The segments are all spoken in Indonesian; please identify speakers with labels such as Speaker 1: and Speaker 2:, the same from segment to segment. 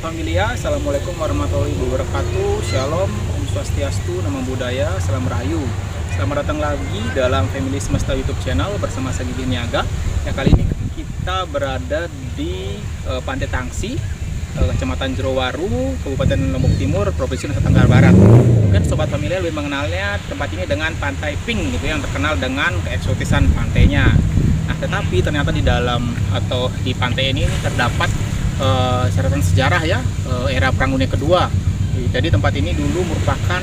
Speaker 1: Sobat Familia, Assalamualaikum warahmatullahi wabarakatuh. Shalom, Om Swastiastu, Namo Buddhaya, Salam Rahayu. Selamat datang lagi dalam Family Semesta YouTube channel bersama saya Gigi Niaga. Ya, kali ini kita berada di Pantai Tangsi, Kecamatan Jerowaru, Kabupaten Lombok Timur, Provinsi Nusa Tenggara Barat. Mungkin Sobat Familia lebih mengenalnya tempat ini dengan Pantai Pink gitu, yang terkenal dengan keeksotisan pantainya. Nah, tetapi ternyata di dalam atau di pantai ini terdapat catatan sejarah ya, era Perang Dunia Kedua. Jadi tempat ini dulu merupakan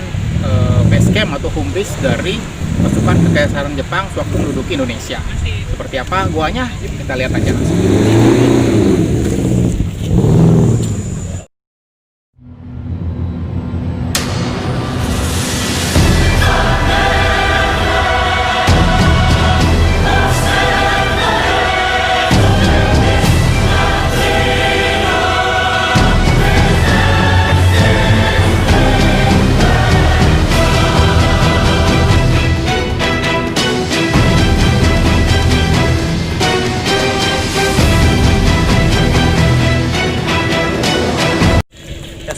Speaker 1: base camp atau home base dari pasukan Kekaisaran Jepang sewaktu menduduki Indonesia. Seperti apa guanya? Kita lihat aja langsung.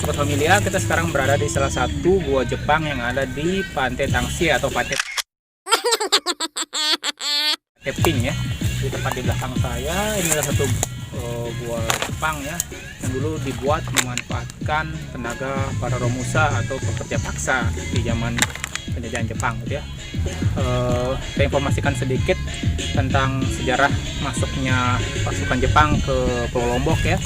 Speaker 1: Sobat Familia, kita sekarang berada di salah satu gua Jepang yang ada di Pantai Tangsi atau Pantai Pink ya. Di tempat di belakang saya ini adalah satu gua Jepang ya, yang dulu dibuat memanfaatkan tenaga para romusa atau pekerja paksa di zaman penjajahan Jepang gitu ya. Saya informasikan sedikit tentang sejarah masuknya pasukan Jepang ke Pulau Lombok ya.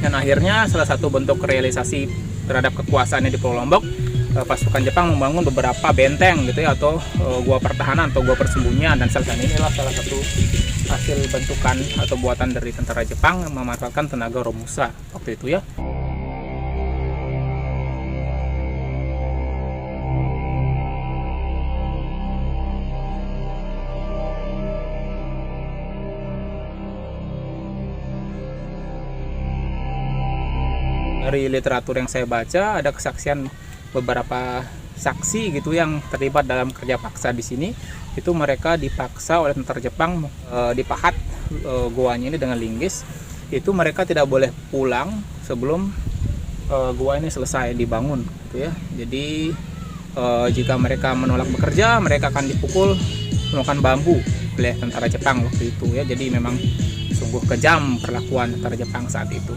Speaker 1: Dan akhirnya salah satu bentuk realisasi terhadap kekuasaannya di Pulau Lombok, pasukan Jepang membangun beberapa benteng gitu ya, atau gua pertahanan atau gua persembunyian, dan inilah salah satu hasil bentukan atau buatan dari tentara Jepang yang memanfaatkan tenaga romusa waktu itu ya. Dari literatur yang saya baca, ada kesaksian beberapa saksi gitu yang terlibat dalam kerja paksa di sini. Itu mereka dipaksa oleh tentara Jepang dipahat guanya ini dengan linggis. Itu mereka tidak boleh pulang sebelum gua ini selesai dibangun gitu ya. Jadi jika mereka menolak bekerja, mereka akan dipukul menggunakan bambu oleh tentara Jepang waktu itu ya. Jadi memang sungguh kejam perlakuan tentara Jepang saat itu.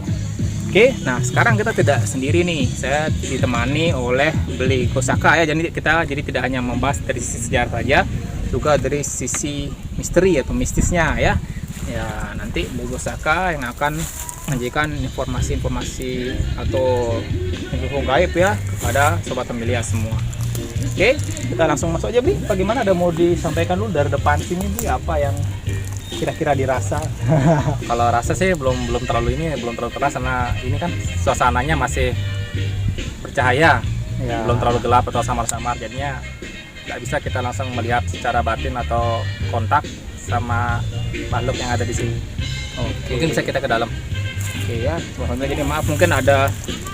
Speaker 1: Oke, nah sekarang kita tidak sendiri nih. Saya ditemani oleh Beli Kosaka ya. Jadi kita tidak hanya membahas dari sisi sejarah saja, juga dari sisi misteri atau mistisnya ya. Ya, nanti Beli Kosaka yang akan menyajikan informasi-informasi atau info gaib ya kepada sobat familia semua. Oke, kita langsung masuk aja, Bi. Bagaimana, ada mau disampaikan dulu dari depan sini, Bi, apa yang kira-kira dirasa?
Speaker 2: Kalau rasa sih belum terlalu keras karena ini kan suasananya masih bercahaya,
Speaker 1: Ya.
Speaker 2: belum terlalu gelap atau samar-samar, jadinya nggak bisa kita langsung melihat secara batin atau kontak sama makhluk yang ada di sini.
Speaker 1: Oke.
Speaker 2: Mungkin bisa kita ke dalam.
Speaker 1: Oke ya, Alhamdulillah. Jadi maaf mungkin ada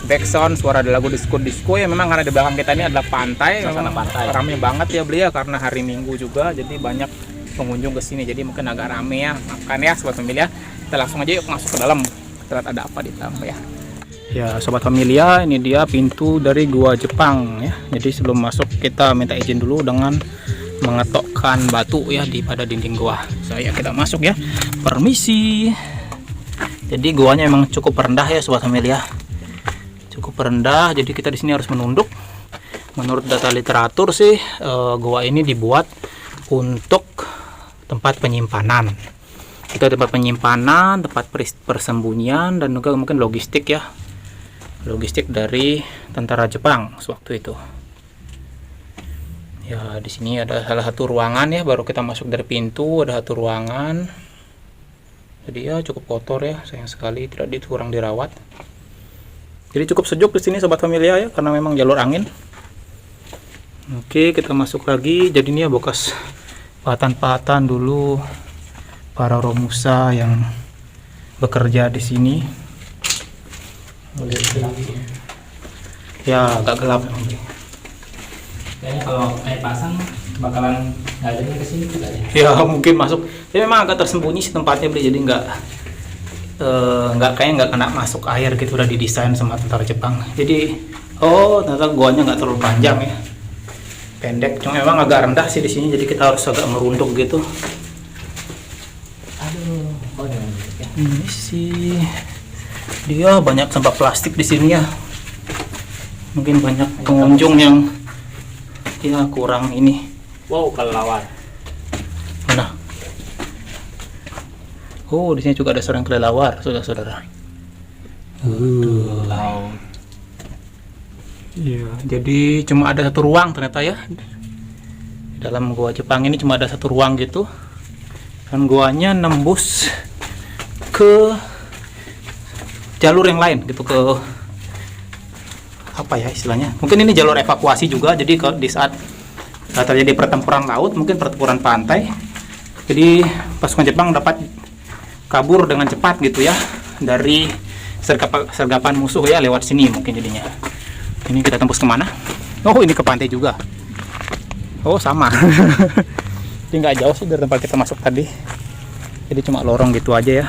Speaker 1: backsound suara ada lagu disco ya, memang karena di belakang kita ini adalah pantai,
Speaker 2: Suasana
Speaker 1: memang
Speaker 2: pantai.
Speaker 1: rame banget ya beli ya, karena hari Minggu juga jadi banyak pengunjung ke sini, jadi mungkin agak rame ya. Makan ya sobat familia, kita langsung aja yuk masuk ke dalam, kita lihat ada apa di dalam ya. Ya sobat familia, ini dia pintu dari gua Jepang ya. Jadi sebelum masuk kita minta izin dulu dengan mengetokkan batu ya pada dinding gua. Saya kita masuk ya. Permisi. Jadi guanya emang cukup rendah ya sobat familia, cukup rendah. Jadi kita di sini harus menunduk. Menurut data literatur sih, gua ini dibuat untuk tempat penyimpanan. Itu tempat penyimpanan, tempat persembunyian, dan juga mungkin logistik ya, logistik dari tentara Jepang sewaktu itu. Ya di sini ada salah satu ruangan ya, baru kita masuk dari pintu ada satu ruangan. Jadi ya cukup kotor ya, sayang sekali kurang dirawat. Jadi cukup sejuk di sini sobat familia ya, karena memang jalur angin. Oke, kita masuk lagi. Jadi ini ya bekas pahatan-pahatan dulu para romusa yang bekerja di sini. Ya agak gelap.
Speaker 2: Kayaknya kalau air pasang bakalan nggak ada ke sini juga ya.
Speaker 1: Ya mungkin masuk. Tapi memang agak tersembunyi sih tempatnya beli, jadi nggak kena masuk air gitu, udah didesain sama tentara Jepang. Jadi ternyata guanya nggak terlalu panjang ya, pendek. Cuma memang agak rendah sih di sini, jadi kita harus agak merunduk gitu.
Speaker 2: Aduh, ya.
Speaker 1: Ini sih dia banyak sampah plastik di sini ya. Mungkin banyak pengunjung yang ya kurang ini.
Speaker 2: Wow, kelelawar.
Speaker 1: Mana? Oh, di sini juga ada seorang kelelawar, saudara-saudara.
Speaker 2: Laut.
Speaker 1: Iya, jadi cuma ada satu ruang ternyata ya. Dalam gua Jepang ini cuma ada satu ruang gitu. Dan guanya nembus ke jalur yang lain gitu, ke apa ya istilahnya? Mungkin ini jalur evakuasi juga. Jadi kalau di saat terjadi pertempuran laut, mungkin pertempuran pantai, jadi pasukan Jepang dapat kabur dengan cepat gitu ya dari sergapan musuh ya, lewat sini mungkin jadinya. Ini kita tembus kemana? Oh, ini ke pantai juga. Oh, sama. Jadi nggak jauh sih dari tempat kita masuk tadi. Jadi cuma lorong gitu aja ya,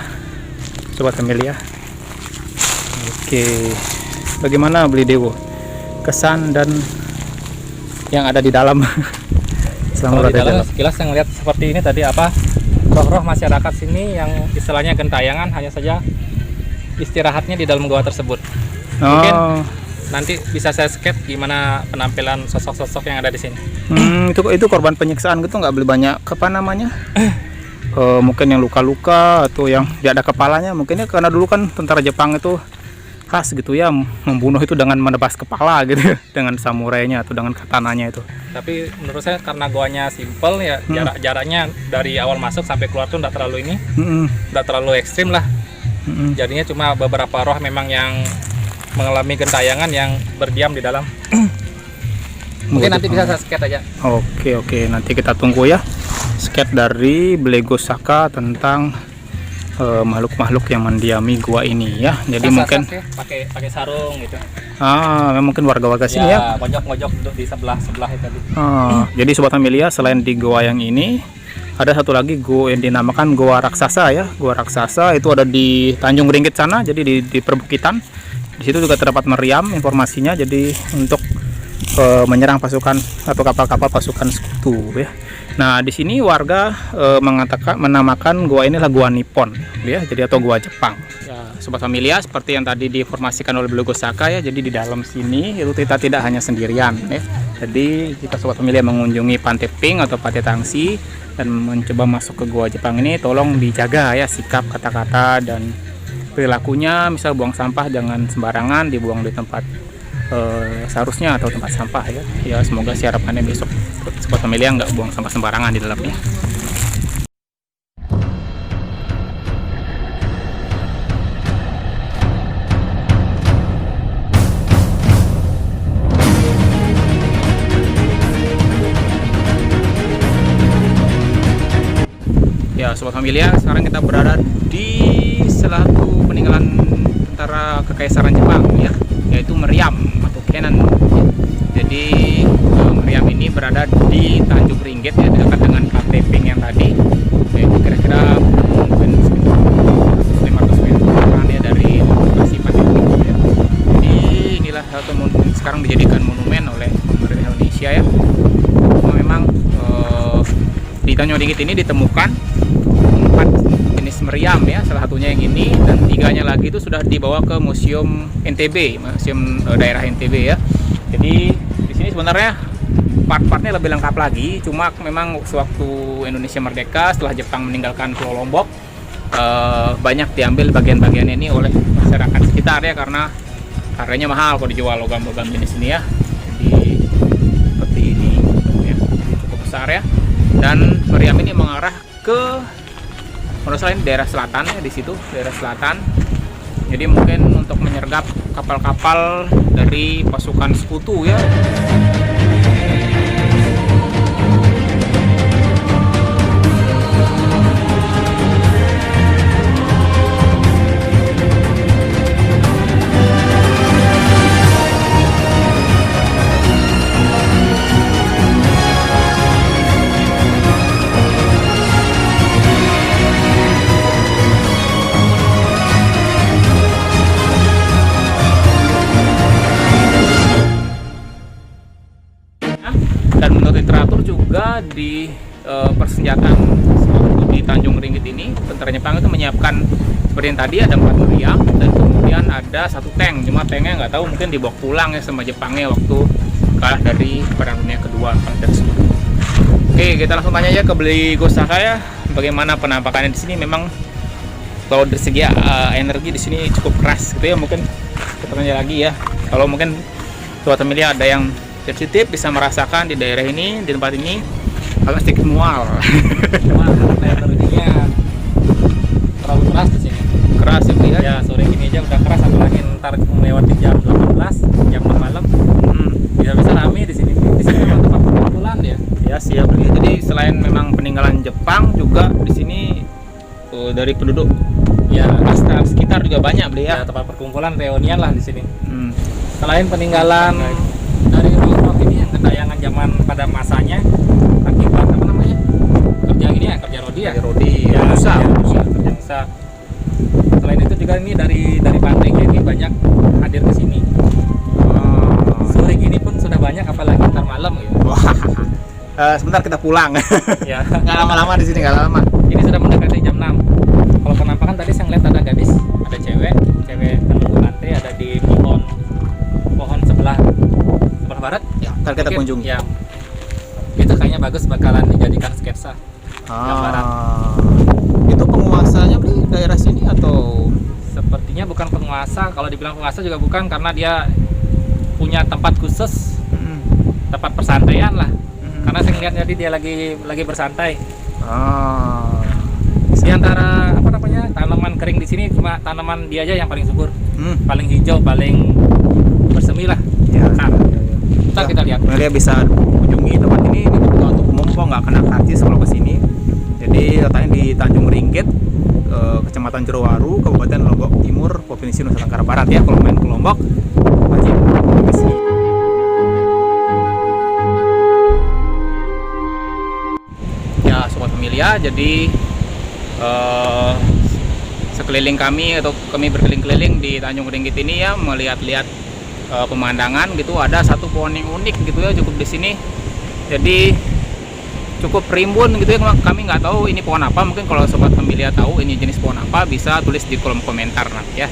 Speaker 1: sobat familia. Oke, bagaimana beli Dewo? Kesan dan yang ada di dalam.
Speaker 2: Kalau di dalam sekilas yang lihat seperti ini tadi, roh-roh masyarakat sini yang istilahnya gentayangan, hanya saja istirahatnya di dalam gua tersebut. Mungkin nanti bisa saya sketch gimana penampilan sosok-sosok yang ada di sini.
Speaker 1: Itu korban penyiksaan gitu, nggak beli banyak apa namanya? Mungkin yang luka-luka atau yang tidak ada kepalanya, mungkinnya karena dulu kan tentara Jepang itu khas gitu ya, membunuh itu dengan menebas kepala gitu dengan samurainya atau dengan katananya itu.
Speaker 2: Tapi menurut saya karena goanya simple ya, jaraknya dari awal masuk sampai keluar tuh nggak terlalu nggak terlalu ekstrim lah. Jadinya cuma beberapa roh memang yang mengalami gentayangan yang berdiam di dalam. Mungkin nanti bisa saya sketch aja.
Speaker 1: Oke, nanti kita tunggu ya sketch dari Blego Saka tentang makhluk-makhluk yang mendiami gua ini ya. Jadi mungkin
Speaker 2: pakai sarung gitu.
Speaker 1: Mungkin warga-warga sini ya.
Speaker 2: Mojok-mojok duduk di sebelah itu tadi.
Speaker 1: Jadi sobat familia, selain di gua yang ini, ada satu lagi gua yang dinamakan Gua Raksasa ya. Gua Raksasa itu ada di Tanjung Ringgit sana, jadi di perbukitan. Di situ juga terdapat meriam informasinya, jadi untuk menyerang pasukan atau kapal-kapal pasukan sekutu ya. Nah, di sini warga menamakan gua ini adalah Gua Nippon ya, jadi atau Gua Jepang. Ya, sobat familia, seperti yang tadi diinformasikan oleh Blego Saka ya, jadi di dalam sini itu kita tidak hanya sendirian ya. Jadi jika sobat familia mengunjungi Pantai Pink atau Pantai Tangsi dan mencoba masuk ke Gua Jepang ini, tolong dijaga ya sikap, kata-kata dan perilakunya, misal buang sampah jangan sembarangan, dibuang di tempat seharusnya atau tempat sampah ya. Ya semoga sih harapannya besok Sobat Familia nggak buang sampah sembarangan di dalamnya. Ya Sobat Familia, sekarang kita berada di salah satu peninggalan tentara Kekaisaran Jepang ya, yaitu meriam atau cannon. Jadi meriam ini berada di Tanjung Ringgit ya, dekat dengan KT Pink yang tadi. Yaitu kira-kira mungkin sekitar 500 meter ya dari lokasi Tanjung Ringgit ya. Jadi inilah satu sekarang dijadikan monumen oleh pemerintah Indonesia ya. Memang di Tanjung Ringgit ini ditemukan 4 jenis meriam ya, salah satunya yang ini, dan 3-nya lagi itu sudah dibawa ke Museum NTB, Museum Daerah NTB ya. Jadi di sini sebenarnya part-partnya lebih lengkap lagi, cuma memang sewaktu Indonesia merdeka setelah Jepang meninggalkan Pulau Lombok, banyak diambil bagian-bagian ini oleh masyarakat sekitar ya, karena harganya mahal kalau dijual logam-logam jenis ini ya. Jadi seperti ini ya, cukup besar ya. Dan meriam ini mengarah ke menurut saya ini daerah selatan ya, di situ daerah selatan. Jadi mungkin untuk menyergap kapal-kapal dari pasukan sekutu ya. Dan menurut literatur juga di persenjataan di Tanjung Ringgit ini, tentara Jepang itu menyiapkan seperti yang tadi ada 4 meriam dan kemudian ada 1 tank. Cuma tanknya nggak tahu, mungkin dibawa pulang ya sama Jepangnya waktu kalah dari Perang Dunia Kedua. Oke, kita langsung tanya aja ke beli Gosaka ya, bagaimana penampakannya di sini. Memang kalau dari segi energi di sini cukup keras gitu ya. Mungkin kita tanya lagi ya, kalau mungkin Sobat Familia ada yang sensitif bisa merasakan di daerah ini, di tempat ini agak sedikit mual.
Speaker 2: Energinya terlalu keras di sini.
Speaker 1: Keras ya,
Speaker 2: Ya sore gini aja udah keras, apalagi ntar melewati jam 18, jam 6 malam. Bisa rame di sini. Di sini memang tempat perkumpulan ya.
Speaker 1: Ya siap. Jadi selain memang peninggalan Jepang, juga di sini dari penduduk ya sekitar juga banyak beli ya.
Speaker 2: Ya tempat perkumpulan reunian lah di sini. Selain peninggalan dari rock ini yang ketayangan zaman pada masanya akibat apa namanya kerja ini ya, kerja rodi ya,
Speaker 1: ya,
Speaker 2: kerja usaha. Selain itu juga ini dari pabriknya ini banyak hadir ke sini. Sore gini pun sudah banyak, apalagi ntar malam gitu.
Speaker 1: Sebentar kita pulang.
Speaker 2: Ya
Speaker 1: Nggak lama-lama di sini, nggak lama.
Speaker 2: ini sudah mendekati jam 6. Kalau penampakan tadi saya ngeliat ada gadis, ada cewek menunggu antri, ada di pohon sebelah barat
Speaker 1: Ya, ntar kita
Speaker 2: mungkin,
Speaker 1: kunjungi.
Speaker 2: ya itu kayaknya bagus, bakalan dijadikan sketsa gambaran.
Speaker 1: Itu penguasanya beli daerah sini atau
Speaker 2: Sepertinya bukan penguasa, kalau dibilang penguasa juga bukan, karena dia punya tempat khusus, tempat persantaian lah. Karena saya ngeliat jadi dia lagi bersantai. Di antara apa namanya tanaman kering di sini cuma tanaman dia aja yang paling subur, paling hijau, paling bersemi lah.
Speaker 1: Ya.
Speaker 2: Ntar kita lihat.
Speaker 1: Dia bisa kunjungi tempat ini terbuka untuk umum kok, nggak kena karcis kalau kesini. Jadi letaknya di Tanjung Ringgit, Kecamatan Jerowaru, Kabupaten Lombok Timur, Provinsi Nusa Tenggara Barat ya. Kalau main ke Lombok wajib ke sini. Ya Sobat Familia, jadi sekeliling kami atau kami berkeliling-keliling di Tanjung Ringgit ini ya, melihat-lihat pemandangan gitu. Ada satu pohon yang unik gitu ya, cukup di sini. Jadi cukup rimbun gitu ya. Kami nggak tahu ini pohon apa. Mungkin kalau Sobat Familia tahu ini jenis pohon apa, bisa tulis di kolom komentar nanti ya.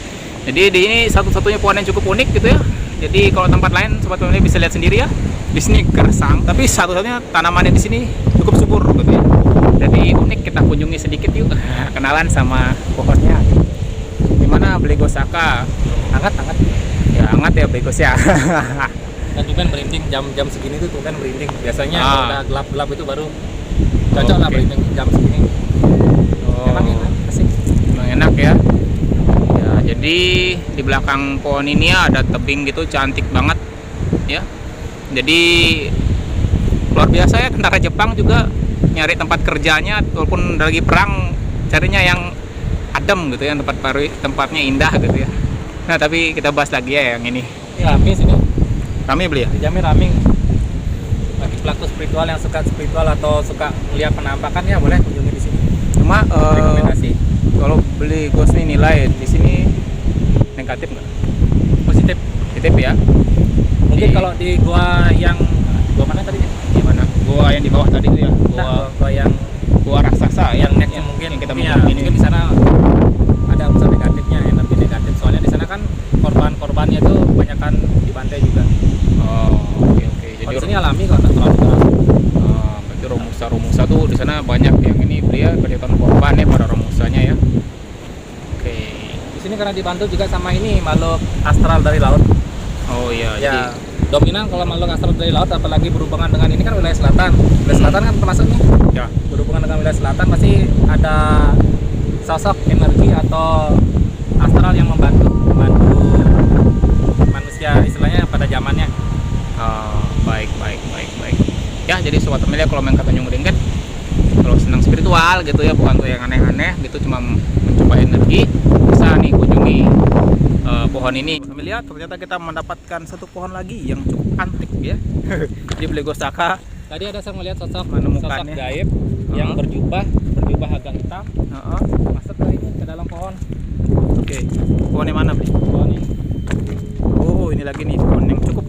Speaker 1: Jadi di ini satu-satunya pohon yang cukup unik gitu ya. Jadi kalau tempat lain Sobat Familia bisa lihat sendiri ya. Di sini gersang, tapi satu-satunya tanamannya di sini cukup subur gitu ya. Jadi unik, kita kunjungi sedikit yuk, kenalan sama pohonnya. Ini gimana beli Gosaka?
Speaker 2: Hangat.
Speaker 1: Ya hangat ya beli Gos ya.
Speaker 2: Dan juga merinding jam segini tuh kan merinding. Biasanya
Speaker 1: Ah.
Speaker 2: kalau udah gelap-gelap itu baru cocok lah
Speaker 1: Oke.
Speaker 2: merinding jam segini. Emang enak, asik.
Speaker 1: Emang enak ya. Ya, jadi di belakang pohon ini ya ada tebing gitu cantik banget ya. Jadi luar biasa ya, tentara Jepang juga nyari tempat kerjanya walaupun lagi perang, carinya yang adem gitu ya, tempatnya indah gitu ya. Nah, tapi kita bahas lagi ya yang ini.
Speaker 2: Ya, rame sini.
Speaker 1: Rame beli ya?
Speaker 2: Dijamin rame. Bagi pelaku spiritual yang suka spiritual atau suka melihat penampakan ya boleh kunjungi di sini.
Speaker 1: Cuma
Speaker 2: Rekomendasi.
Speaker 1: kalau beli Ghost nih nilai di sini negatif nggak?
Speaker 2: Positif.
Speaker 1: Positif ya.
Speaker 2: Mungkin
Speaker 1: Di-
Speaker 2: kalau di gua mana tadi?
Speaker 1: Gimana? Gua yang di bawah tadi tuh ya.
Speaker 2: Nah, gua yang
Speaker 1: Gua raksasa
Speaker 2: yang
Speaker 1: yang
Speaker 2: next mungkin
Speaker 1: yang kita
Speaker 2: ya,
Speaker 1: mau ini.
Speaker 2: mungkin di sana ada unsur negatifnya, energi negatif. Soalnya di sana kan korbannya itu kebanyakan dibantai juga.
Speaker 1: Oh, oke oke. Jadi
Speaker 2: Kalau di sini alami kok, nggak terlalu keras.
Speaker 1: berarti Romusa tuh di sana banyak yang ini beli ya, kelihatan korban ya para Romusanya ya. Oke.
Speaker 2: Di sini karena dibantu juga sama ini makhluk astral dari laut.
Speaker 1: Oh iya, jadi
Speaker 2: Ya, dominan kalau makhluk astral dari laut, apalagi berhubungan dengan ini kan wilayah selatan. Wilayah selatan kan termasuk nih.
Speaker 1: ya.
Speaker 2: Berhubungan dengan wilayah selatan pasti ada sosok energi atau astral yang membantu manusia istilahnya pada zamannya.
Speaker 1: Baik. Ya, jadi sobat pemilik kalau main ke Tanjung Ringkit, kalau senang spiritual gitu ya, bukan tuh yang aneh-aneh gitu, cuma mencoba energi, bisa nih kunjungi pohon ini. Familia, ternyata kita mendapatkan satu pohon lagi yang cukup antik ya. Jadi beli Gosaka.
Speaker 2: Tadi ada saya melihat sosok
Speaker 1: Menemukannya.
Speaker 2: gaib yang berjubah agak hitam
Speaker 1: Heeh.
Speaker 2: masuk ke dalam pohon.
Speaker 1: Oke. Pohon yang mana beli?
Speaker 2: Pohon ini.
Speaker 1: Oh, ini lagi nih pohon yang cukup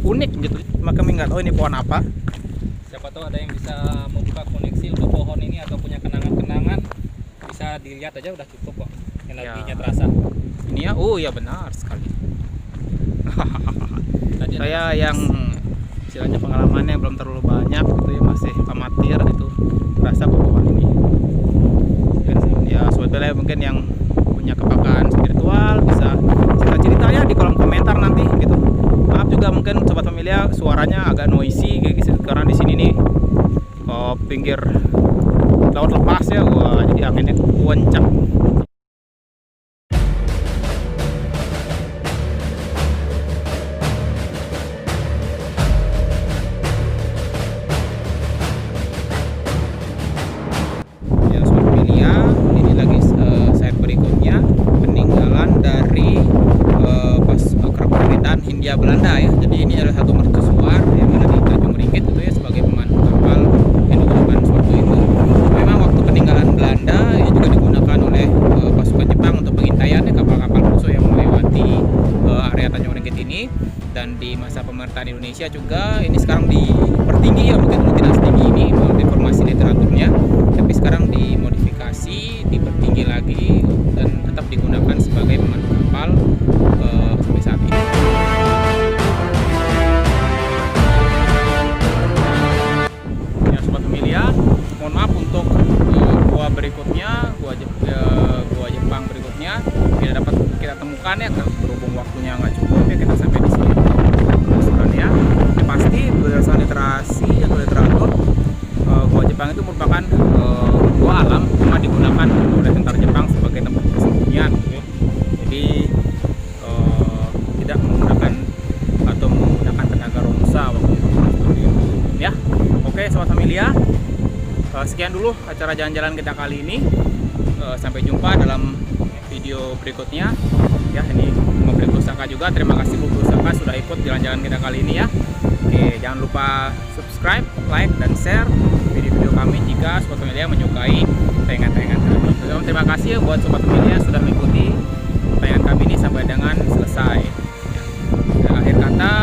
Speaker 1: unik gitu. Maka kami nggak tahu ini pohon apa.
Speaker 2: Siapa tahu ada yang bisa membuka koneksi untuk pohon ini atau punya kenangan-kenangan, bisa dilihat aja udah cukup kok, energinya
Speaker 1: Ya.
Speaker 2: terasa.
Speaker 1: Ini ya, oh ya benar sekali.
Speaker 2: Tadi ada
Speaker 1: Saya yang istilahnya pengalamannya belum terlalu banyak gitu ya, masih amatir gitu, rasa pohon ini. Dan ya sebetulnya mungkin yang punya kepakaran spiritual bisa cerita-cerita ya di kolom komentar nanti gitu. Maaf juga mungkin sobat pemilia suaranya agak noisy gitu, karena di sini nih pinggir laut lepas ya, wah jadi anginnya kencang. Ya sobat pemilia, ini lagi slide berikutnya peninggalan dari kerap pemerintahan Hindia Belanda ya. Jadi ini adalah satu mercusuar yang ada di Tanjung Ringkit itu ya, sebagai pemandu kapal yang digunakan sewaktu itu. Memang waktu peninggalan Belanda ini juga digunakan oleh pasukan Jepang untuk pengintaian ya, kapal-kapal musuh yang melewati area Tanjung Ringkit ini. Dan di masa pemerintahan Indonesia juga ini sekarang dipertinggi ya, mungkin dulu tidak setinggi ini menurut informasi literaturnya, tapi sekarang dimodifikasi, dipertinggi lagi dan tetap digunakan sebagai pemandu kapal sampai saat ini. Ya sobat pemilia, mohon maaf untuk gua berikutnya, gua Jepang berikutnya tidak dapat kita temukan ya, berhubung waktunya nggak cukup ya, kita sampai di sini. Ya, yang pasti berdasarkan literasi atau literatur, gua Jepang itu merupakan gua alam, cuma digunakan oleh tentara Jepang sebagai tempat persembunyian gitu ya. Jadi tidak menggunakan atau menggunakan tenaga Romusa waktu itu. Ya, oke sobat familia, sekian dulu acara jalan-jalan kita kali ini. Sampai jumpa dalam video berikutnya. Ya, ini mobil Gosaka juga. Terima kasih Bu Gosaka sudah ikut jalan-jalan kita kali ini ya. Oke, jangan lupa subscribe, like, dan share video-video kami jika sobat familia menyukai tayangan-tayangan kami. Terima kasih ya buat sobat familia sudah mengikuti tayangan kami ini sampai dengan selesai. Ya, akhir kata,